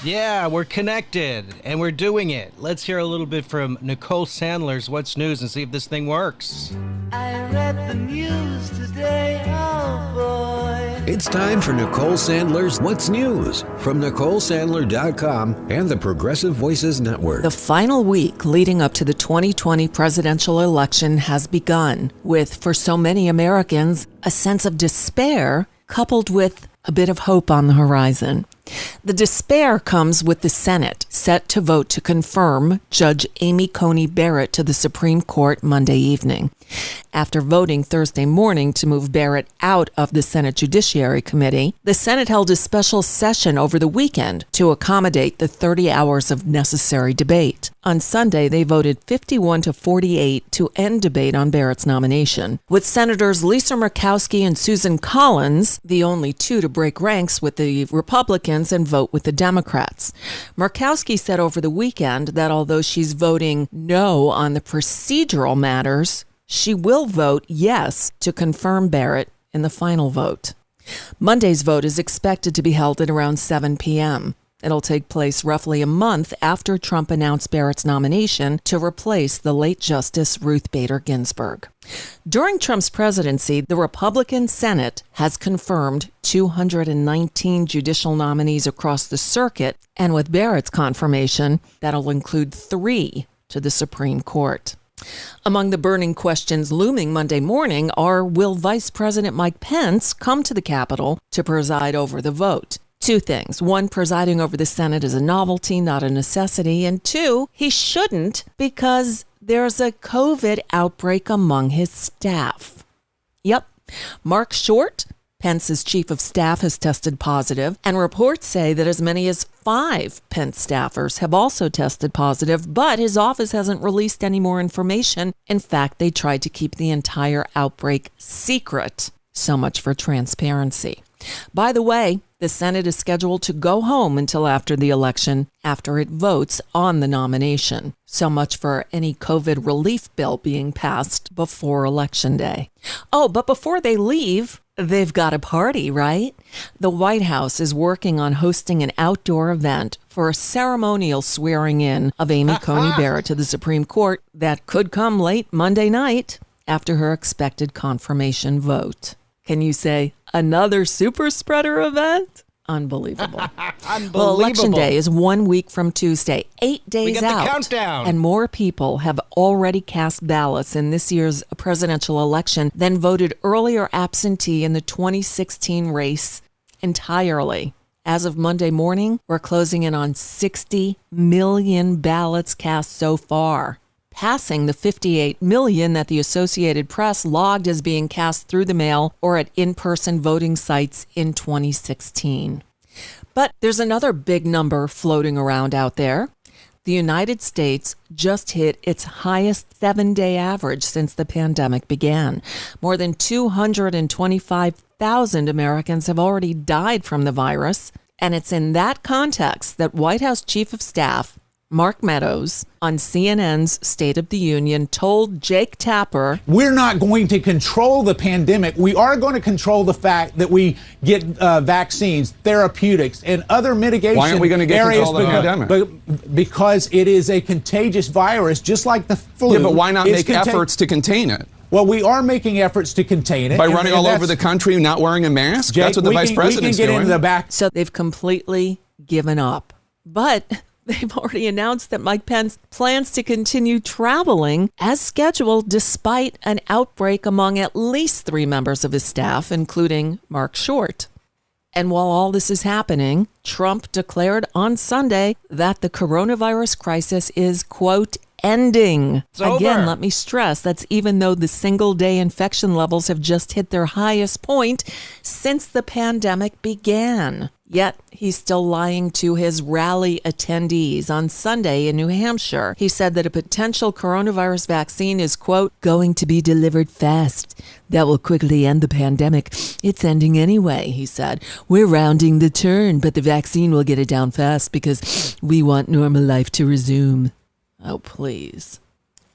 Yeah, we're connected, and we're doing it. Let's hear a little bit from Nicole Sandler's What's News and see if this thing works. I read the news today, oh boy. It's time for Nicole Sandler's What's News from NicoleSandler.com and the Progressive Voices Network. The final week leading up to the 2020 presidential election has begun with, for so many Americans, a sense of despair coupled with a bit of hope on the horizon. The despair comes with the Senate set to vote to confirm Judge Amy Coney Barrett to the Supreme Court Monday evening. After voting Thursday morning to move Barrett out of the Senate Judiciary Committee, the Senate held a special session over the weekend to accommodate the 30 hours of necessary debate. On Sunday, they voted 51-48 to end debate on Barrett's nomination, with Senators Lisa Murkowski and Susan Collins, the only two to break ranks with the Republicans and vote with the Democrats. Murkowski said over the weekend that although she's voting no on the procedural matters, she will vote yes to confirm Barrett in the final vote. Monday's vote is expected to be held at around 7 p.m. It'll take place roughly a month after Trump announced Barrett's nomination to replace the late Justice Ruth Bader Ginsburg. During Trump's presidency, the Republican Senate has confirmed 219 judicial nominees across the circuit, and with Barrett's confirmation, that'll include 3 to the Supreme Court. Among the burning questions looming Monday morning are, will Vice President Mike Pence come to the Capitol to preside over the vote? 2 things. 1, presiding over the Senate is a novelty, not a necessity. And 2, he shouldn't because there's a COVID outbreak among his staff. Yep. Mark Short, Pence's chief of staff, has tested positive, and reports say that as many as 5 Pence staffers have also tested positive, but his office hasn't released any more information. In fact, they tried to keep the entire outbreak secret. So much for transparency. By the way, the Senate is scheduled to go home until after the election, after it votes on the nomination. So much for any COVID relief bill being passed before Election Day. Oh, but before they leave, they've got a party, right? The White House is working on hosting an outdoor event for a ceremonial swearing in of Amy Coney Barrett to the Supreme Court that could come late Monday night after her expected confirmation vote. Can you say another super spreader event? Unbelievable. Unbelievable. Well, Election Day is 1 week from Tuesday, 8 days We get out. the countdown. And more people have already cast ballots in this year's presidential election than voted earlier absentee in the 2016 race entirely. As of Monday morning, we're closing in on 60 million ballots cast so far, passing the 58 million that the Associated Press logged as being cast through the mail or at in-person voting sites in 2016. But there's another big number floating around out there. The United States just hit its highest 7-day average since the pandemic began. More than 225,000 Americans have already died from the virus, and it's in that context that White House Chief of Staff Mark Meadows on CNN's State of the Union told Jake Tapper, we're not going to control the pandemic. We are going to control the fact that we get vaccines, therapeutics, and other mitigation Why aren't we going to get areas control of the pandemic? Because it is a contagious virus, just like the flu. Yeah, but why not make efforts to contain it? Well, we are making efforts to contain it. By running all over the country, not wearing a mask? Jake, that's what the vice president's doing. Into the back. So they've completely given up. But they've already announced that Mike Pence plans to continue traveling as scheduled despite an outbreak among at least 3 members of his staff, including Mark Short. And while all this is happening, Trump declared on Sunday that the coronavirus crisis is, quote, ending. Again, let me stress, that's even though the single-day infection levels have just hit their highest point since the pandemic began. Yet, he's still lying to his rally attendees. On Sunday in New Hampshire, he said that a potential coronavirus vaccine is, quote, going to be delivered fast. That will quickly end the pandemic. It's ending anyway, he said. We're rounding the turn, but the vaccine will get it down fast because we want normal life to resume. Oh, please.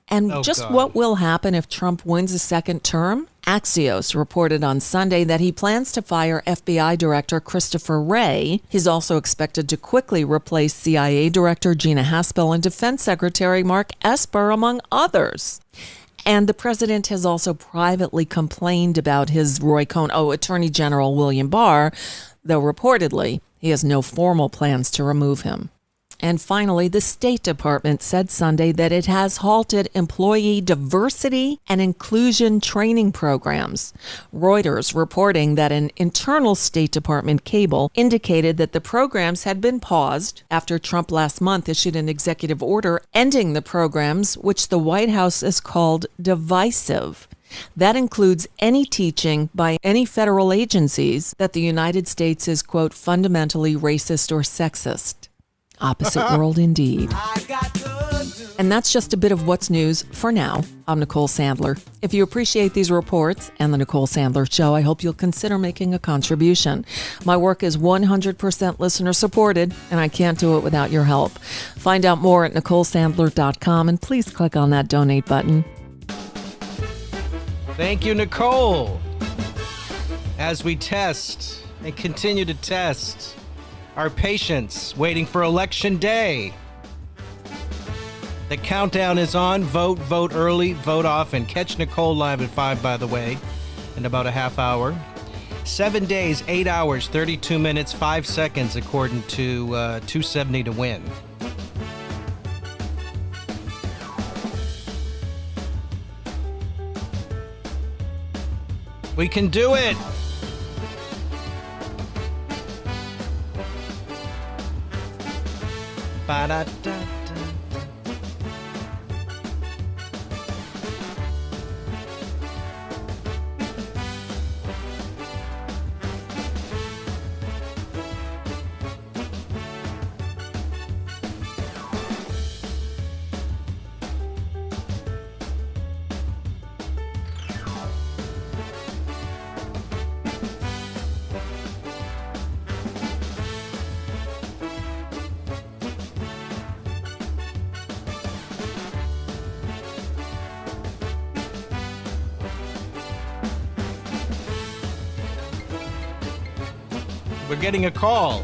And what will happen if Trump wins a second term? Axios reported on Sunday that he plans to fire FBI Director Christopher Wray. He's also expected to quickly replace CIA Director Gina Haspel and Defense Secretary Mark Esper, among others. And the president has also privately complained about his Attorney General William Barr, though reportedly he has no formal plans to remove him. And finally, the State Department said Sunday that it has halted employee diversity and inclusion training programs. Reuters reporting that an internal State Department cable indicated that the programs had been paused after Trump last month issued an executive order ending the programs, which the White House has called divisive. That includes any teaching by any federal agencies that the United States is, quote, fundamentally racist or sexist. Opposite world indeed. And that's just a bit of what's news for now. I'm Nicole Sandler. If you appreciate these reports and the Nicole Sandler Show, I hope you'll consider making a contribution. My work is 100% listener supported, and I can't do it without your help. Find out more at NicoleSandler.com, and please click on that donate button. Thank you, Nicole. As we test and continue to test our patience waiting for Election Day. The countdown is on. Vote, vote early, vote often. Catch Nicole live at 5, by the way, in about a half hour. 7 days, 8 hours, 32 minutes, 5 seconds, according to 270 to win. We can do it! Ba-da-da-da. We're getting a call.